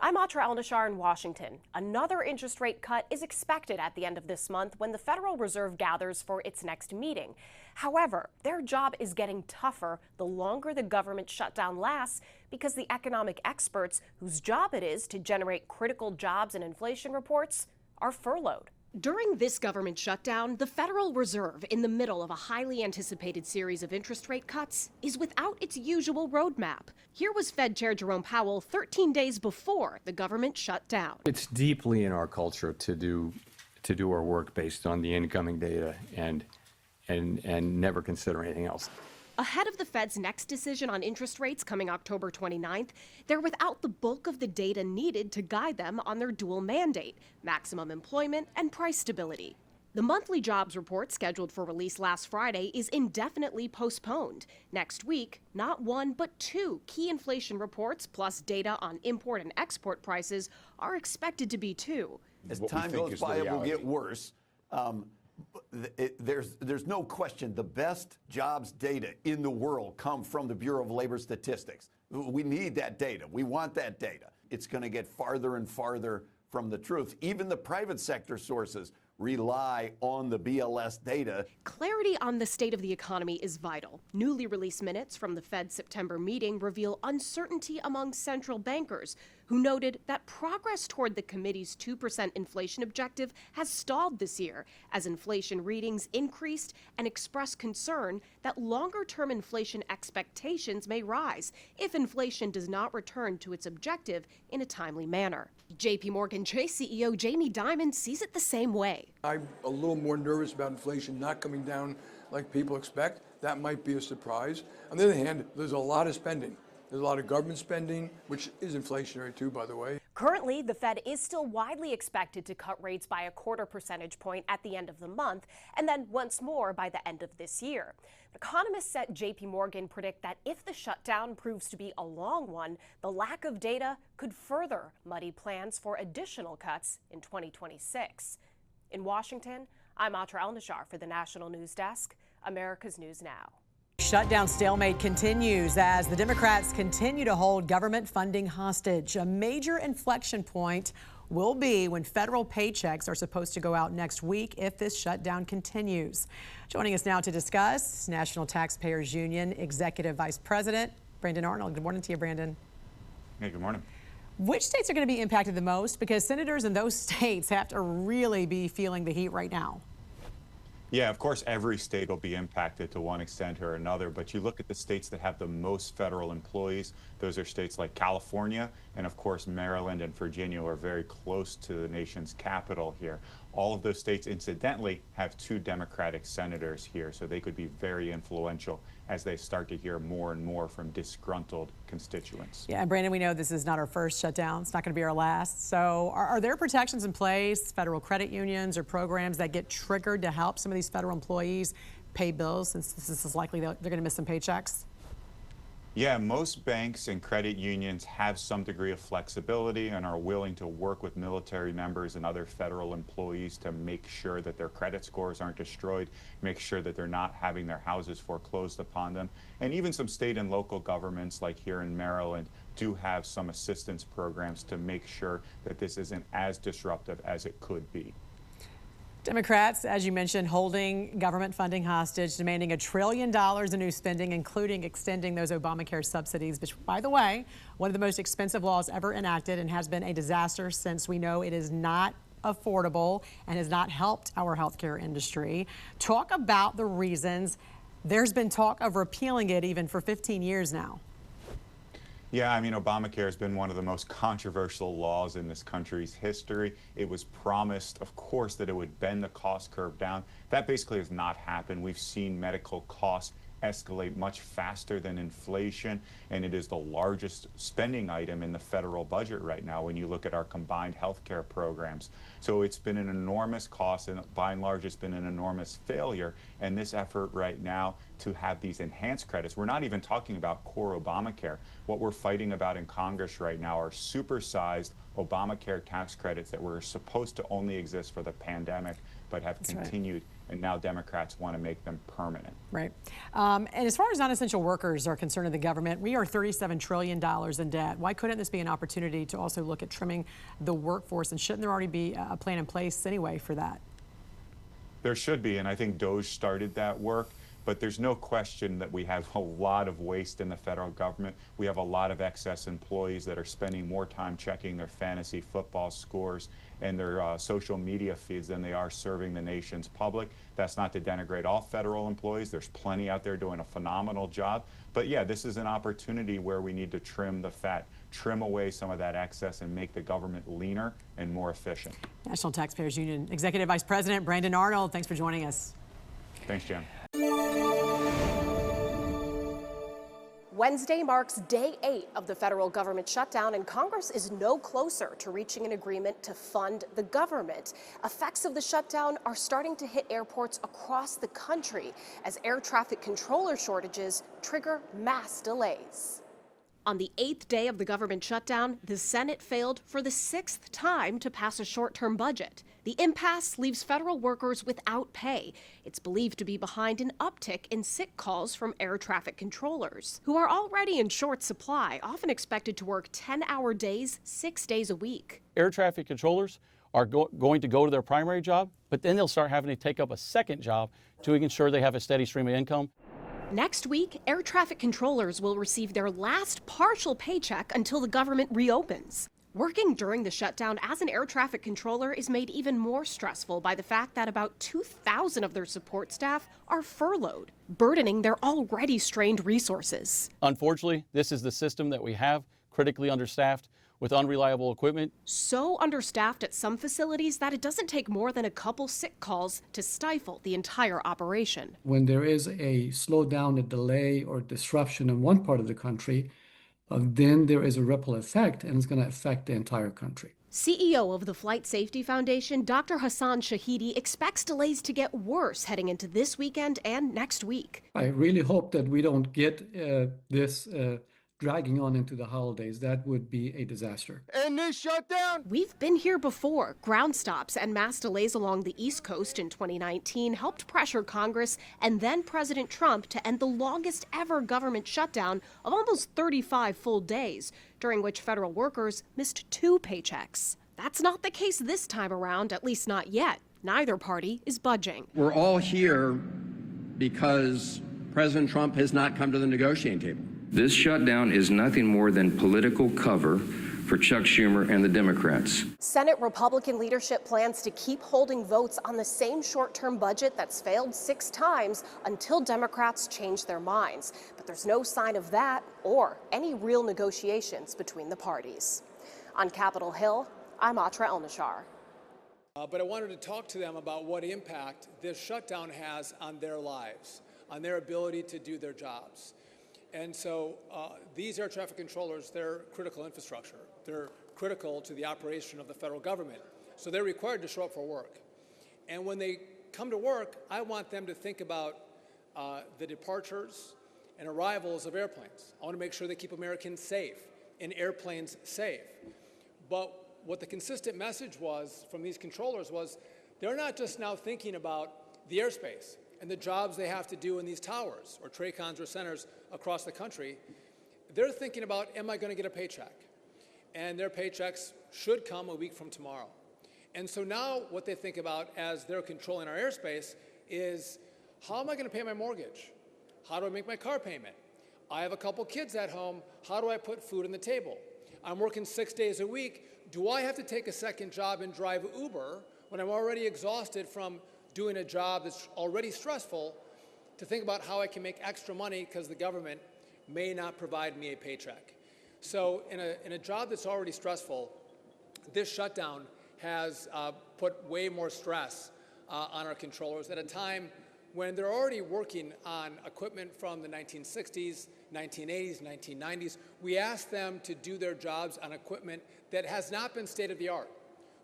I'm Atra El-Nashar in Washington. Another interest rate cut is expected at the end of this month when the Federal Reserve gathers for its next meeting. However, their job is getting tougher the longer the government shutdown lasts because the economic experts whose job it is to generate critical jobs and inflation reports are furloughed. During this government shutdown, the Federal Reserve, in the middle of a highly anticipated series of interest rate cuts, is without its usual roadmap. Here was Fed Chair Jerome Powell 13 days before the government shut down. It's deeply in our culture to do our work based on the incoming data and never consider anything else. Ahead of the Fed's next decision on interest rates coming October 29th, they're without the bulk of the data needed to guide them on their dual mandate, maximum employment and price stability. The monthly jobs report scheduled for release last Friday is indefinitely postponed. Next week, not one but two key inflation reports plus data on import and export prices are expected to be due. As time goes by, it will get worse. There's no question the best jobs data in the world come from the Bureau of Labor Statistics. We need that data. We want that data. It's going to get farther and farther from the truth. Even the private sector sources rely on the BLS data. Clarity on the state of the economy is vital. Newly released minutes from the Fed's September meeting reveal uncertainty among central bankers, who noted that progress toward the committee's 2% inflation objective has stalled this year as inflation readings increased and expressed concern that longer-term inflation expectations may rise if inflation does not return to its objective in a timely manner. J.P. Morgan Chase CEO Jamie Dimon sees it the same way. I'm a little more nervous about inflation not coming down like people expect. That might be a surprise. On the other hand, there's a lot of spending. There's a lot of government spending, which is inflationary too, by the way. Currently, the Fed is still widely expected to cut rates by a 0.25 percentage point at the end of the month, and then once more by the end of this year. Economists at J.P. Morgan predict that if the shutdown proves to be a long one, the lack of data could further muddy plans for additional cuts in 2026. In Washington, I'm Atra El-Nashar for the National News Desk, America's News Now. Shutdown stalemate continues as the Democrats continue to hold government funding hostage. A major inflection point will be when federal paychecks are supposed to go out next week if this shutdown continues. Joining us now to discuss, National Taxpayers Union Executive Vice President Brandon Arnold. Good morning to you, Brandon. Hey, good morning. Which states are going to be impacted the most? Because senators in those states have to really be feeling the heat right now. Yeah, of course, every state will be impacted to one extent or another, but you look at the states that have the most federal employees. Those are states like California and, of course, Maryland and Virginia are very close to the nation's capital here. All of those states, incidentally, have two Democratic senators here, so they could be very influential as they start to hear more and more from disgruntled constituents. Yeah, and Brandon, we know this is not our first shutdown. It's not going to be our last. So are there protections in place, federal credit unions or programs that get triggered to help some of these federal employees pay bills since this is likely they're going to miss some paychecks? Yeah, most banks and credit unions have some degree of flexibility and are willing to work with military members and other federal employees to make sure that their credit scores aren't destroyed, make sure that they're not having their houses foreclosed upon them. And even some state and local governments, like here in Maryland, do have some assistance programs to make sure that this isn't as disruptive as it could be. Democrats, as you mentioned, holding government funding hostage, demanding $1 trillion in new spending, including extending those Obamacare subsidies, which, by the way, one of the most expensive laws ever enacted and has been a disaster since we know it is not affordable and has not helped our healthcare industry. Talk about the reasons. There's been talk of repealing it even for 15 years now. Yeah, I mean, Obamacare has been one of the most controversial laws in this country's history. It was promised, of course, that it would bend the cost curve down. That basically has not happened. We've seen medical costs escalate much faster than inflation, and it is the largest spending item in the federal budget right now when you look at our combined health care programs. So it's been an enormous cost, and by and large, it's been an enormous failure. And this effort right now to have these enhanced credits, we're not even talking about core Obamacare. What we're fighting about in Congress right now are supersized Obamacare tax credits that were supposed to only exist for the pandemic, but have continued and now Democrats want to make them permanent. Right. And as far as non-essential workers are concerned in the government, we are $37 trillion in debt. Why couldn't this be an opportunity to also look at trimming the workforce? And shouldn't there already be a plan in place anyway for that? There should be, and I think DOJ started that work. But there's no question that we have a lot of waste in the federal government. We have a lot of excess employees that are spending more time checking their fantasy football scores and their social media feeds than they are serving the nation's public. That's not to denigrate all federal employees. There's plenty out there doing a phenomenal job. But yeah, this is an opportunity where we need to trim the fat, trim away some of that excess and make the government leaner and more efficient. National Taxpayers Union Executive Vice President Brandon Arnold, thanks for joining us. Thanks, Jen. Wednesday marks day 8 of the federal government shutdown, and Congress is no closer to reaching an agreement to fund the government. Effects of the shutdown are starting to hit airports across the country as air traffic controller shortages trigger mass delays. On the 8th day of the government shutdown, the Senate failed for the 6th time to pass a short-term budget. The impasse leaves federal workers without pay. It's believed to be behind an uptick in sick calls from air traffic controllers, who are already in short supply, often expected to work 10-hour days, 6 days a week. Air traffic controllers are going to go to their primary job, but then they'll start having to take up a second job to ensure they have a steady stream of income. Next week, air traffic controllers will receive their last partial paycheck until the government reopens. Working during the shutdown as an air traffic controller is made even more stressful by the fact that about 2,000 of their support staff are furloughed, burdening their already strained resources. Unfortunately, this is the system that we have, critically understaffed with unreliable equipment. So understaffed at some facilities that it doesn't take more than a couple sick calls to stifle the entire operation. When there is a slowdown, a delay, or disruption in one part of the country, then there is a ripple effect, and it's going to affect the entire country. CEO of the Flight Safety Foundation, Dr. Hassan Shahidi, expects delays to get worse heading into this weekend and next week. I really hope that we don't get this dragging on into the holidays. That would be a disaster. And this shutdown? We've been here before. Ground stops and mass delays along the East Coast in 2019 helped pressure Congress and then President Trump to end the longest ever government shutdown of almost 35 full days, during which federal workers missed 2 paychecks. That's not the case this time around, at least not yet. Neither party is budging. We're all here because President Trump has not come to the negotiating table. This shutdown is nothing more than political cover for Chuck Schumer and the Democrats. Senate Republican leadership plans to keep holding votes on the same short-term budget that's failed 6 times until Democrats change their minds. But there's no sign of that or any real negotiations between the parties. On Capitol Hill, I'm Atra El-Nashar. But I wanted to talk to them about what impact this shutdown has on their lives, on their ability to do their jobs. And so these air traffic controllers, they're critical infrastructure. They're critical to the operation of the federal government. So they're required to show up for work. And when they come to work, I want them to think about the departures and arrivals of airplanes. I want to make sure they keep Americans safe and airplanes safe. But what the consistent message was from these controllers was they're not just now thinking about the airspace and the jobs they have to do in these towers or TRACONs or centers across the country. They're thinking about, am I going to get a paycheck? And their paychecks should come a week from tomorrow. And so now what they think about as they're controlling our airspace is, how am I going to pay my mortgage? How do I make my car payment? I have a couple kids at home. How do I put food on the table? I'm working 6 days a week. Do I have to take a second job and drive Uber when I'm already exhausted from doing a job that's already stressful, to think about how I can make extra money because the government may not provide me a paycheck? So in a job that's already stressful, this shutdown has put way more stress on our controllers at a time when they're already working on equipment from the 1960s, 1980s, 1990s. We asked them to do their jobs on equipment that has not been state-of-the-art.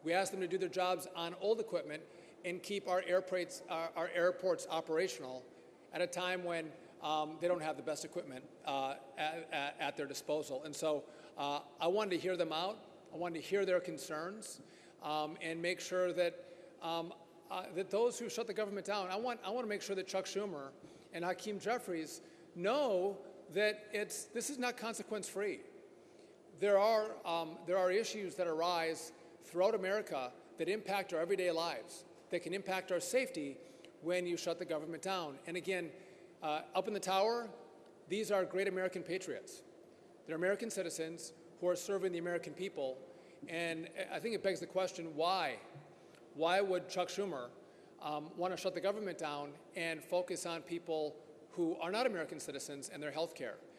We asked them to do their jobs on old equipment and keep our airports operational at a time when they don't have the best equipment at their disposal. And so I wanted to hear them out. I wanted to hear their concerns and make sure that that those who shut the government down, I want to make sure that Chuck Schumer and Hakeem Jeffries know that this is not consequence-free. There are issues that arise throughout America that impact our everyday lives, that can impact our safety when you shut the government down. And again, up in the tower, these are great American patriots. They're American citizens who are serving the American people. And I think it begs the question, why? Why would Chuck Schumer want to shut the government down and focus on people who are not American citizens and their health care?